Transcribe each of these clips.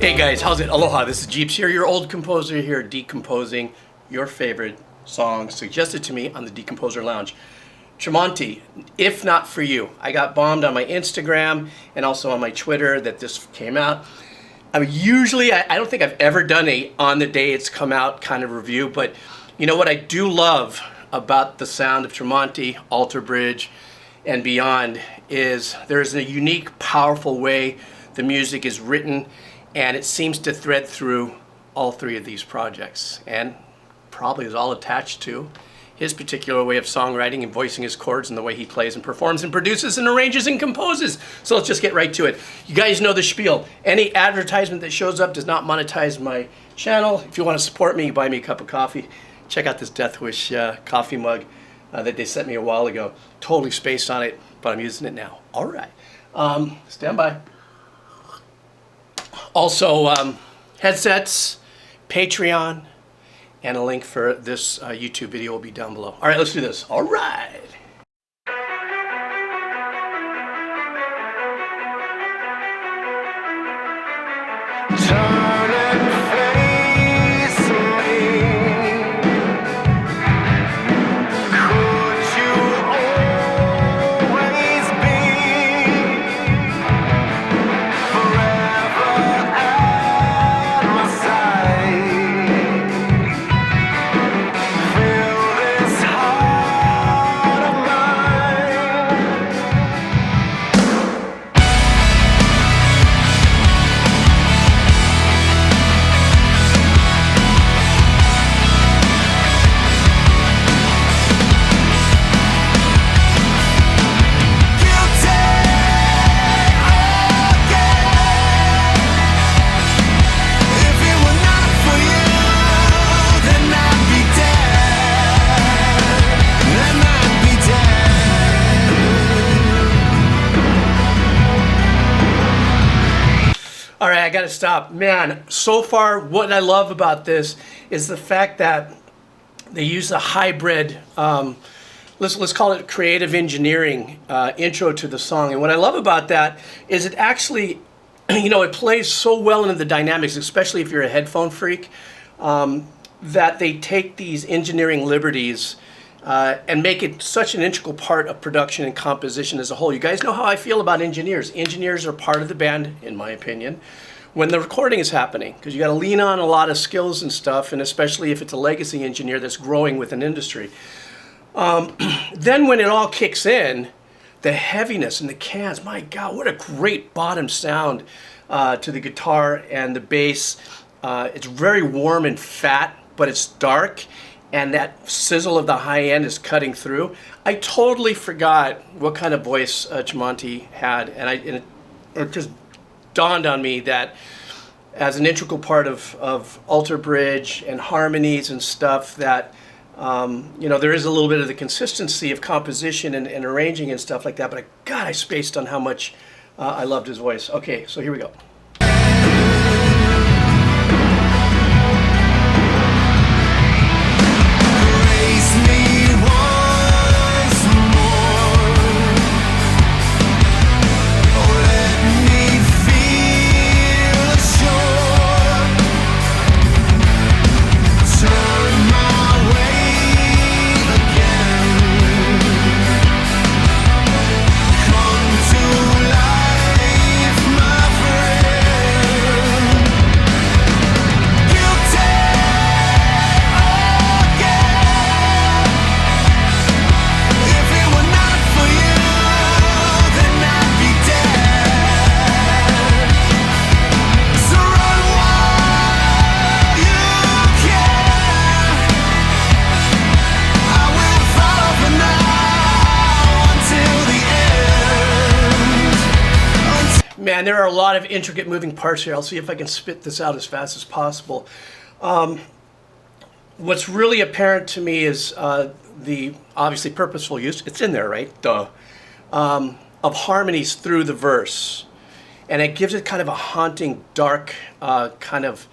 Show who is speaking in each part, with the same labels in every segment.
Speaker 1: Hey guys, how's it? Aloha, this is Jeeps here, your old composer here, decomposing your favorite songs suggested to me on the Decomposer Lounge. Tremonti, if not for you. I got bombed on my Instagram and also on my Twitter that this came out. I don't think I've ever done a on the day it's come out kind of review, but you know what I do love about the sound of Tremonti, Alter Bridge, and beyond is there's a unique, powerful way the music is written, and it seems to thread through all three of these projects, and probably is all attached to his particular way of songwriting and voicing his chords and the way he plays and performs and produces and arranges and composes. So let's just get right to it. You guys know the spiel. Any advertisement that shows up does not monetize my channel. If you want to support me, buy me a cup of coffee. Check out this Death Wish coffee mug that they sent me a while ago. Totally spaced on it, but I'm using it now. All right. Stand by. Also, headsets, Patreon, and a link for this YouTube video will be down below. All right, let's do this. All right.
Speaker 2: Turn and face me. Could you always be forever at my side? Fill this heart of
Speaker 1: All right, I gotta stop. Man, so far what I love about this is the fact that they use a hybrid, let's call it creative engineering intro to the song. And what I love about that is it actually, it plays so well into the dynamics, especially if you're a headphone freak, that they take these engineering liberties and make it such an integral part of production and composition as a whole. You guys know how I feel about engineers. Engineers are part of the band, in my opinion, when the recording is happening, because you got to lean on a lot of skills and stuff, and especially if it's a legacy engineer that's growing with an industry. Then when it all kicks in, the heaviness and the cans, my God, what a great bottom sound to the guitar and the bass. It's very warm and fat, but it's dark. And that sizzle of the high end is cutting through. I totally forgot what kind of voice Tremonti had, and it just dawned on me that as an integral part of Alter Bridge and harmonies and stuff, that there is a little bit of the consistency of composition and arranging and stuff like that. But God, I spaced on how much I loved his voice. Okay, so here we go. Man, there are a lot of intricate moving parts here. I'll see if I can spit this out as fast as possible. What's really apparent to me is the obviously purposeful use, it's in there, right? Duh. Of harmonies through the verse. And it gives it kind of a haunting, dark, kind of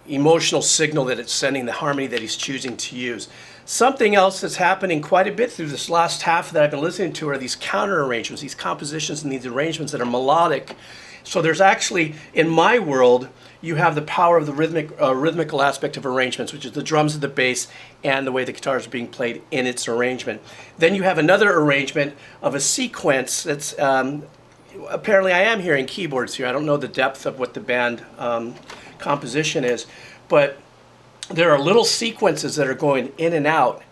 Speaker 1: emotional signal that it's sending, the harmony that he's choosing to use. Something else that's happening quite a bit through this last half that I've been listening to are these counter arrangements, these compositions and these arrangements that are melodic So there's actually, in my world, you have the power of the rhythmical aspect of arrangements, which is the drums and the bass and the way the guitar is being played in its arrangement. Then you have another arrangement of a sequence that's, apparently I am hearing keyboards here. I don't know the depth of what the band composition is, but there are little sequences that are going in and out,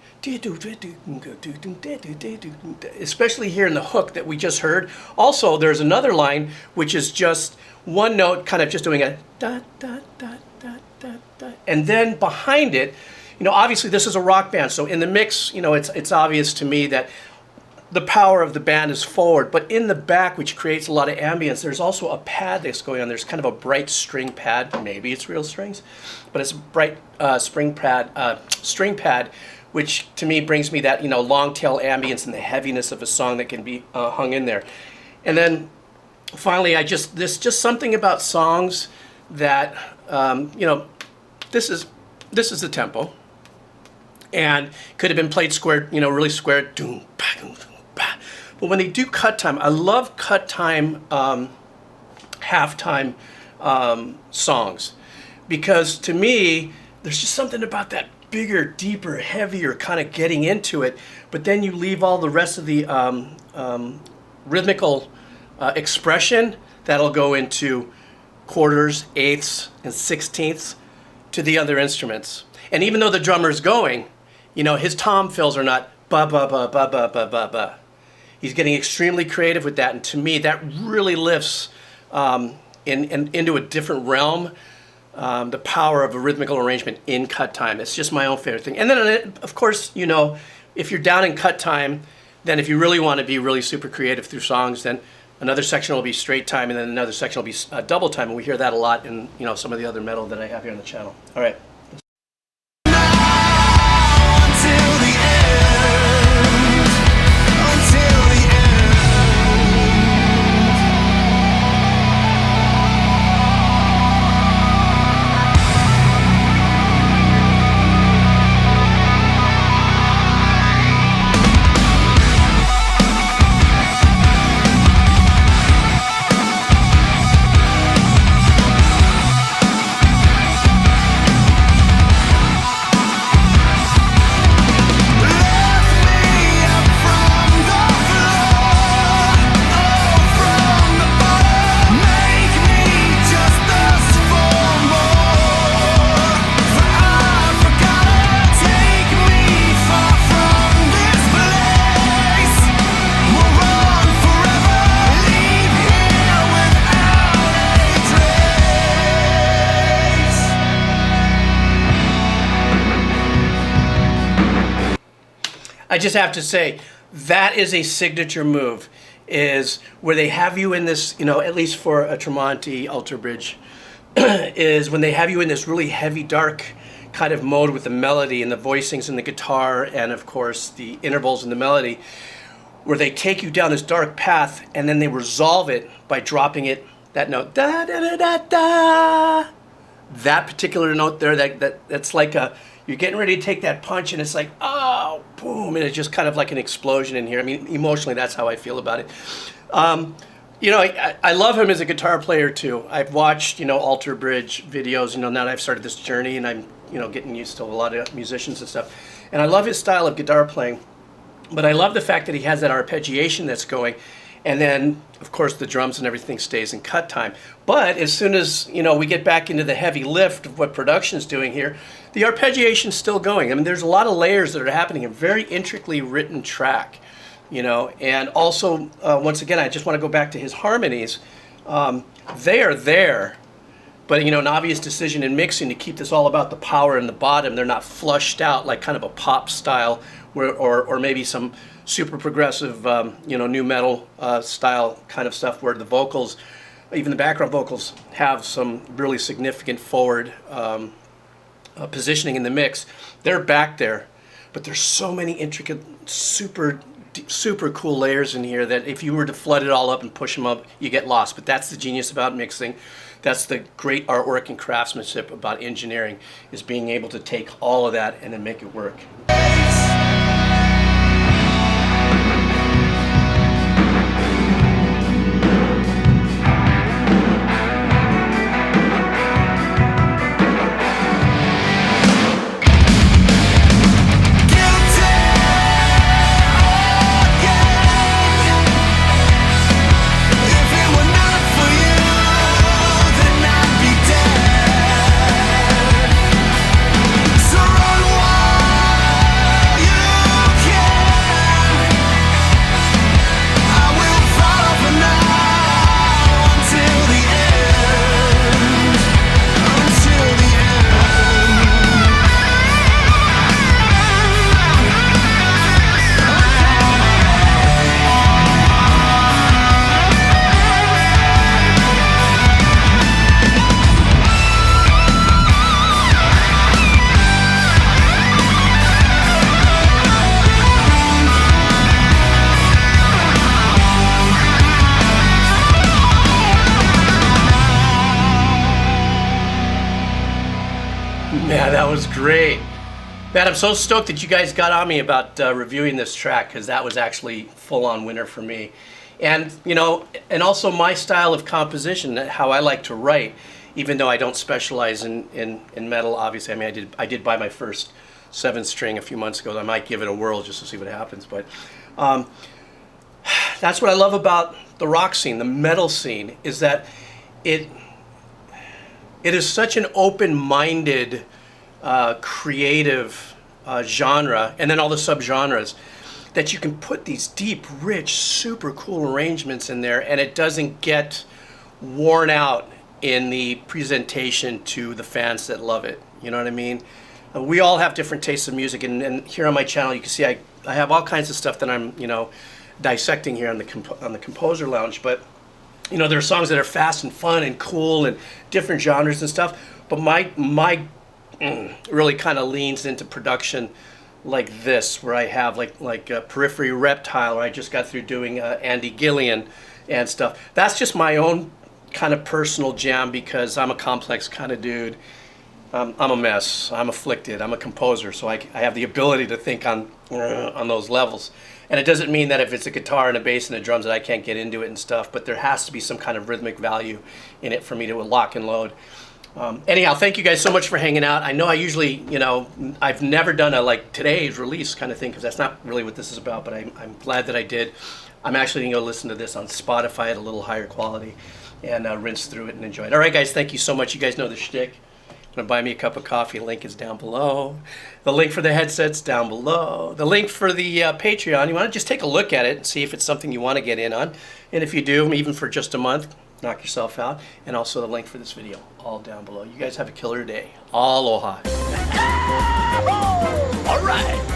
Speaker 1: especially here in the hook that we just heard. Also, there's another line which is just one note kind of just doing a da da da da da da, and then behind it, you know, obviously this is a rock band, so in the mix, you know, it's obvious to me that the power of the band is forward, but in the back, which creates a lot of ambience, there's also a pad that's going on. There's kind of a bright string pad. Maybe it's real strings, but it's a bright string pad, which to me brings me that, you know, long tail ambience and the heaviness of a song that can be hung in there. And then finally, there's just something about songs that, you know, this is the tempo, and could have been played squared, you know, really squared. But when they do cut time, I love cut time, halftime songs, because to me, there's just something about that bigger, deeper, heavier kind of getting into it, but then you leave all the rest of the rhythmical expression that'll go into quarters, eighths, and sixteenths to the other instruments. And even though the drummer's going, you know, his tom fills are not ba ba ba ba ba ba ba ba. He's getting extremely creative with that, and to me, that really lifts into a different realm the power of a rhythmical arrangement in cut time. It's just my own favorite thing. And then, of course, you know, if you're down in cut time, then if you really want to be really super creative through songs, then another section will be straight time, and then another section will be double time, and we hear that a lot in, you know, some of the other metal that I have here on the channel. All right. I just have to say, that is a signature move, is where they have you in this, you know, at least for a Tremonti Alter Bridge, is when they have you in this really heavy, dark kind of mode with the melody and the voicings and the guitar and, of course, the intervals in the melody, where they take you down this dark path and then they resolve it by dropping it, that note, da da da da da. That particular note there, that's like a, you're getting ready to take that punch and it's like, oh, boom, and it's just kind of like an explosion in here. I mean, emotionally, that's how I feel about it. You know, I love him as a guitar player too. I've watched, you know, Alter Bridge videos, you know, now that I've started this journey and I'm, you know, getting used to a lot of musicians and stuff. And I love his style of guitar playing, but I love the fact that he has that arpeggiation that's going. And then, of course, the drums and everything stays in cut time. But as soon as, you know, we get back into the heavy lift of what production's doing here, the arpeggiation's still going. I mean, there's a lot of layers that are happening, a very intricately written track, you know. And also, once again, I just want to go back to his harmonies. They are there, but, you know, an obvious decision in mixing to keep this all about the power in the bottom. They're not flushed out like kind of a pop style or maybe some super progressive, you know, new metal style kind of stuff where the vocals, even the background vocals, have some really significant forward positioning in the mix. They're back there, but there's so many intricate, super cool layers in here that if you were to flood it all up and push them up, you get lost. But that's the genius about mixing. That's the great artwork and craftsmanship about engineering, is being able to take all of that and then make it work. great. Man, I'm so stoked that you guys got on me about reviewing this track, because that was actually full-on winner for me. And, you know, and also my style of composition, how I like to write, even though I don't specialize in metal, obviously. I mean, I did buy my first 7-string a few months ago. I might give it a whirl just to see what happens. But that's what I love about the rock scene, the metal scene, is that it is such an open-minded, creative genre, and then all the subgenres, that you can put these deep, rich, super cool arrangements in there, and it doesn't get worn out in the presentation to the fans that love it. You know what I mean? We all have different tastes of music, and here on my channel you can see I have all kinds of stuff that I'm, you know, dissecting here on the Composer Lounge. But you know, there are songs that are fast and fun and cool and different genres and stuff. But my really kind of leans into production like this, where I have like Periphery Reptile, where I just got through doing Andy Gillian and stuff. That's just my own kind of personal jam, because I'm a complex kind of dude. I'm a mess. I'm afflicted. I'm a composer, so I have the ability to think on those levels. And it doesn't mean that if it's a guitar and a bass and a drums that I can't get into it and stuff, but there has to be some kind of rhythmic value in it for me to lock and load. Anyhow, thank you guys so much for hanging out. I know I usually, you know, I've never done a like today's release kind of thing, because that's not really what this is about, but I'm glad that I did. I'm actually going to go listen to this on Spotify at a little higher quality and rinse through it and enjoy it. All right, guys, thank you so much. You guys know the shtick. Want to buy me a cup of coffee? Link is down below. The link for the headset's down below. The link for the Patreon, you want to just take a look at it and see if it's something you want to get in on. And if you do, even for just a month, knock yourself out. And also the link for this video, all down below. You guys have a killer day. Aloha.
Speaker 3: All right.